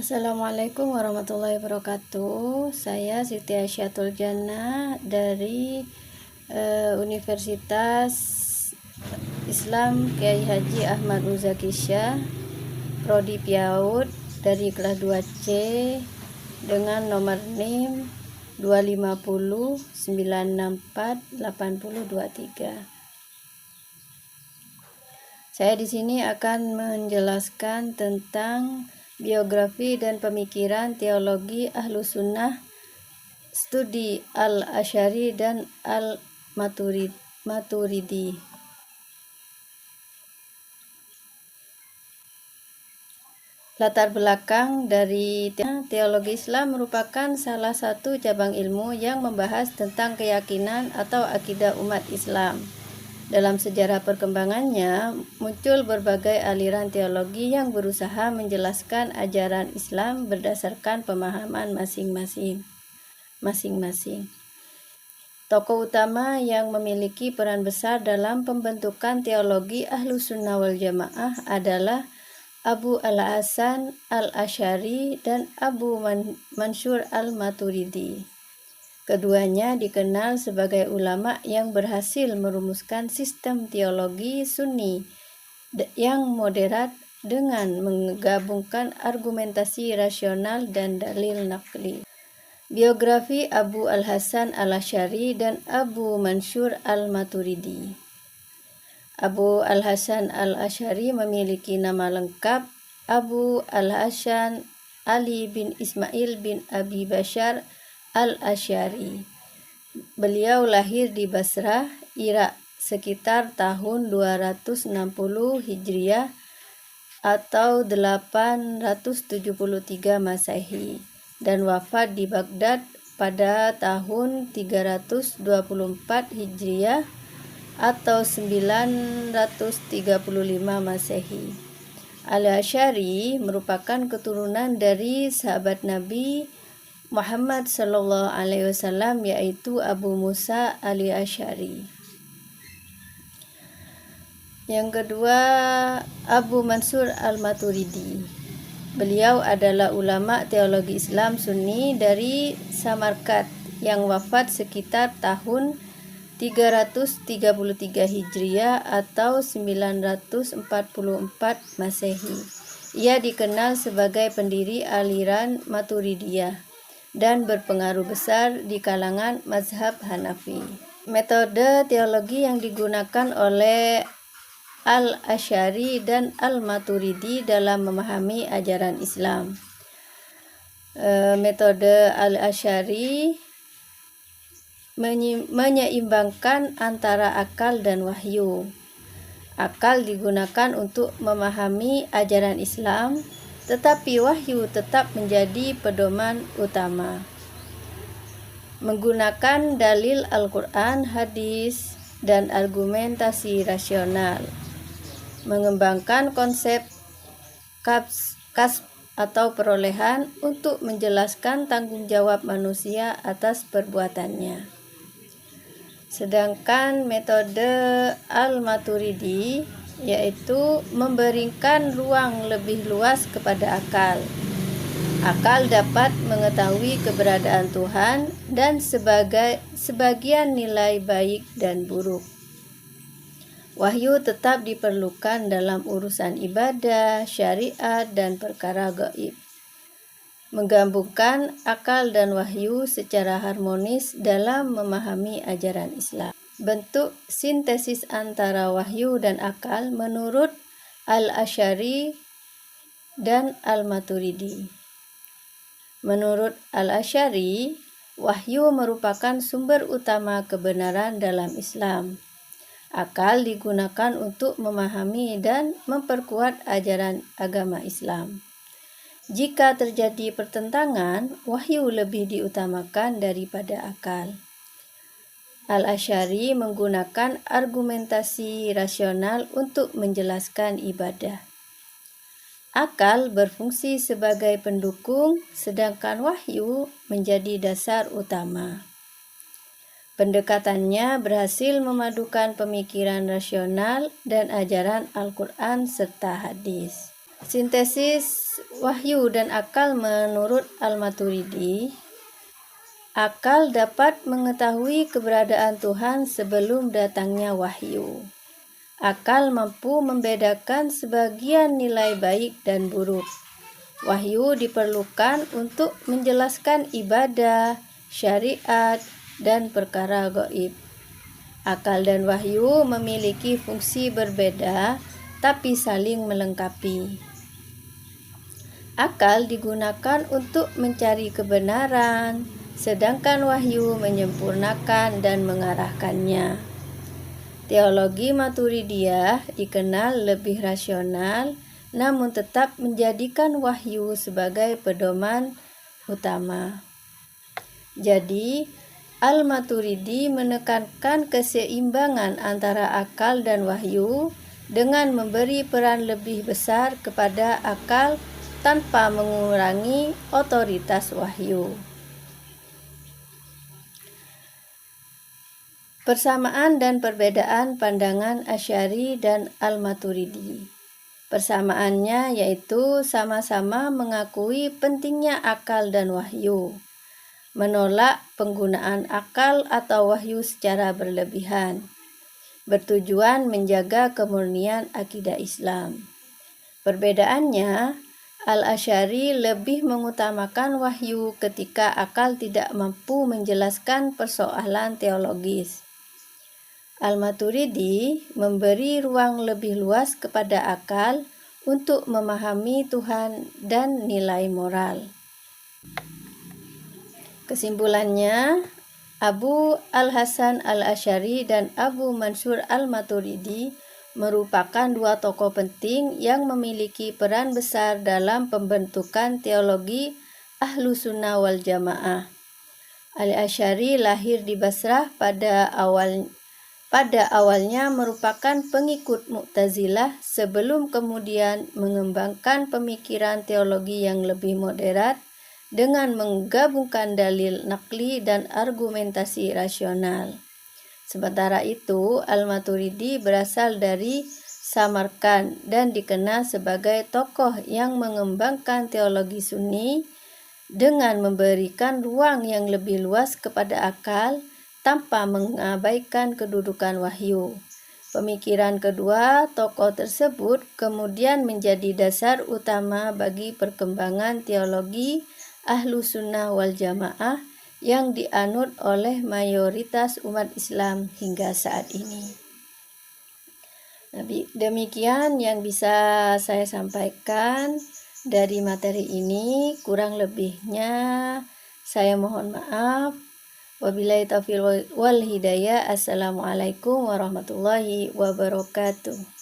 Assalamualaikum warahmatullahi wabarakatuh. Saya Siti Aisyah Jannah dari Universitas Islam Kiai Haji Ahmad Muzaki Syah, Prodi PIAUD dari kelas 2C dengan nomor NIM 250 964 8023. Saya di sini akan menjelaskan tentang biografi dan pemikiran teologi Ahlus Sunnah, studi Al-Asy'ari dan Al-Maturidi. Latar belakang dari teologi Islam merupakan salah satu cabang ilmu yang membahas tentang keyakinan atau akidah umat Islam. Dalam sejarah perkembangannya, muncul berbagai aliran teologi yang berusaha menjelaskan ajaran Islam berdasarkan pemahaman masing-masing. Tokoh utama yang memiliki peran besar dalam pembentukan teologi Ahlus Sunnah wal Jamaah adalah Abu al-Hasan al-Asy'ari dan Abu Mansur al-Maturidi. Keduanya dikenal sebagai ulama yang berhasil merumuskan sistem teologi Sunni yang moderat dengan menggabungkan argumentasi rasional dan dalil naqli. Biografi Abu al-Hasan al-Asy'ari dan Abu Mansur al-Maturidi. Abu al-Hasan al-Asy'ari memiliki nama lengkap Abu al-Hasan Ali bin Ismail bin Abi Bashar al-Asy'ari. Beliau lahir di Basrah, Irak sekitar tahun 260 Hijriah atau 873 Masehi dan wafat di Baghdad pada tahun 324 Hijriah atau 935 Masehi. Al-Asy'ari merupakan keturunan dari sahabat Nabi Muhammad Sallallahu Alaihi Wasallam, yaitu Abu Musa al-Asy'ari. Yang kedua, Abu Mansur al-Maturidi. Beliau adalah ulama teologi Islam Sunni dari Samarkand yang wafat sekitar tahun 333 Hijriah atau 944 Masehi. Ia dikenal sebagai pendiri aliran Maturidiyah dan berpengaruh besar di kalangan mazhab Hanafi. Metode teologi yang digunakan oleh Al-Asy'ari dan Al-Maturidi dalam memahami ajaran Islam. Metode Al-Asy'ari menyeimbangkan antara akal dan wahyu. Akal digunakan untuk memahami ajaran Islam, tetapi wahyu tetap menjadi pedoman utama. Menggunakan dalil Al-Quran, hadis, dan argumentasi rasional. Mengembangkan konsep kasb atau perolehan untuk menjelaskan tanggung jawab manusia atas perbuatannya. Sedangkan metode Al-Maturidi yaitu memberikan ruang lebih luas kepada akal. Akal dapat mengetahui keberadaan Tuhan dan sebagian nilai baik dan buruk. Wahyu tetap diperlukan dalam urusan ibadah, syariat, dan perkara gaib. Menggabungkan akal dan wahyu secara harmonis dalam memahami ajaran Islam. Bentuk sintesis antara wahyu dan akal menurut Al-Asy'ari dan Al-Maturidi. Menurut Al-Asy'ari, wahyu merupakan sumber utama kebenaran dalam Islam. Akal digunakan untuk memahami dan memperkuat ajaran agama Islam. Jika terjadi pertentangan, wahyu lebih diutamakan daripada akal. Al-Asy'ari menggunakan argumentasi rasional untuk menjelaskan ibadah. Akal berfungsi sebagai pendukung, sedangkan wahyu menjadi dasar utama. Pendekatannya berhasil memadukan pemikiran rasional dan ajaran Al-Quran serta hadis. Sintesis wahyu dan akal menurut Al-Maturidi, akal dapat mengetahui keberadaan Tuhan sebelum datangnya wahyu. Akal mampu membedakan sebagian nilai baik dan buruk. Wahyu diperlukan untuk menjelaskan ibadah, syariat, dan perkara gaib. Akal dan wahyu memiliki fungsi berbeda, tapi saling melengkapi. Akal digunakan untuk mencari kebenaran, sedangkan wahyu menyempurnakan dan mengarahkannya. Teologi Maturidiyah dikenal lebih rasional, namun tetap menjadikan wahyu sebagai pedoman utama. Jadi, Al-Maturidi menekankan keseimbangan antara akal dan wahyu dengan memberi peran lebih besar kepada akal tanpa mengurangi otoritas wahyu. Persamaan dan perbedaan pandangan Asy'ari dan Al-Maturidi. Persamaannya yaitu sama-sama mengakui pentingnya akal dan wahyu, menolak penggunaan akal atau wahyu secara berlebihan, bertujuan menjaga kemurnian akidah Islam. Perbedaannya, Al-Asy'ari lebih mengutamakan wahyu ketika akal tidak mampu menjelaskan persoalan teologis. Al-Maturidi memberi ruang lebih luas kepada akal untuk memahami Tuhan dan nilai moral. Kesimpulannya, Abu Al-Hasan Al-Asy'ari dan Abu Mansur Al-Maturidi merupakan dua tokoh penting yang memiliki peran besar dalam pembentukan teologi Ahlus Sunnah wal Jamaah. Al-Asy'ari lahir di Basrah pada awalnya merupakan pengikut Mu'tazilah sebelum kemudian mengembangkan pemikiran teologi yang lebih moderat dengan menggabungkan dalil nakli dan argumentasi rasional. Sementara itu, Al-Maturidi berasal dari Samarkand dan dikenal sebagai tokoh yang mengembangkan teologi Sunni dengan memberikan ruang yang lebih luas kepada akal tanpa mengabaikan kedudukan wahyu. Pemikiran kedua tokoh tersebut kemudian menjadi dasar utama bagi perkembangan teologi Ahlus Sunnah wal Jamaah yang dianut oleh mayoritas umat Islam hingga saat ini. Demikian yang bisa saya sampaikan dari materi ini, kurang lebihnya saya mohon maaf. Wabillahi taufiq wal hidayah. Assalamualaikum warahmatullahi wabarakatuh.